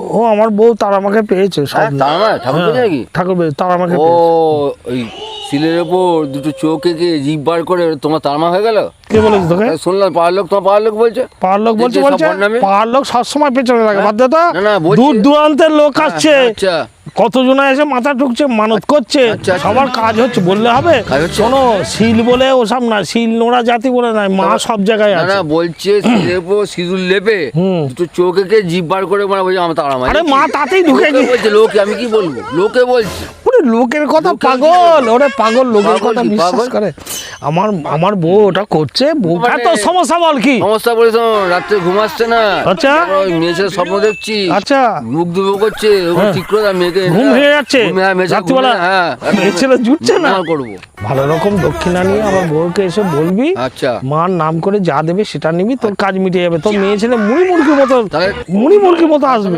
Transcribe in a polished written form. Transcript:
ও আমার বউ তার আমাকে পেয়েছে সব। ঠাকুর পেয়েছে নাকি? ঠাকুর পেয়েছে, তার আমাকে ও ওই সিলের ওপর দুটো চোখ এঁকে জিভ বার করে তোমার তারমা হয়ে গেল। কে বলেছে তোকে? শুনলাম পাড়ার লোক, তোমার পাড়ার লোক বলছে। পাড়ার লোক বলছে? পাড়ার লোক সবসময় পেছনে লাগে, বাদ দে তো। না, বলছে। দূর দূরান্তের লোক আসছে, আচ্ছা কতজন এসে মাথা ঠুকছে, মানত করছে, আচ্ছা। সবার কাজ হচ্ছে, বললে হবে? কাজ হচ্ছে? শোনো, শিল বলে ওসব না, শিল নোড়া জাতি বলে নাই, মা সব জায়গায় আছে। না বলছে সিলের ওপর সিঁদুর লেপে দুটো চোখ এঁকে জিভ বার করে মানে বলছে আমার তাড়া মারে। আরে মা তাতেই ঢুকে লোকে বলছে, লোকে, আমি কি বলবো, লোকে বলছে। ওরে লোকের কথা পাগল, ওরে পাগল, লোকের পাগল কথা কি, বিশ্বাস পাগল? করে। আমার বউ ওটা করছে, বউ মানে- এত সমস্যা বল কি? সমস্যা বলে তো রাত্রে ঘুম আসছে না। আচ্ছা। তারপর ওই মেয়ে ছেলে স্বপ্ন দেখছি, আচ্ছা, মুখ দুবো করছে, ওগুলো ঠিক করে দাও, মেয়েকে ঘুম ভেঙে যাচ্ছে রাত্রিবেলা। রাত্রিবেলা, মেয়ে ছেলে জুটছে না। করবো। ভালো রকম দক্ষিণা নিয়ে আমার বউকে এসে বলবি, আচ্ছা মার নাম করে যা দেবে সেটা নিবি, তোর কাজ মিটে যাবে। তোর মেয়ে ছেলে মুড়ি মুরগির মতো তাহলে- মুড়ি মুরগির মতো আসবে।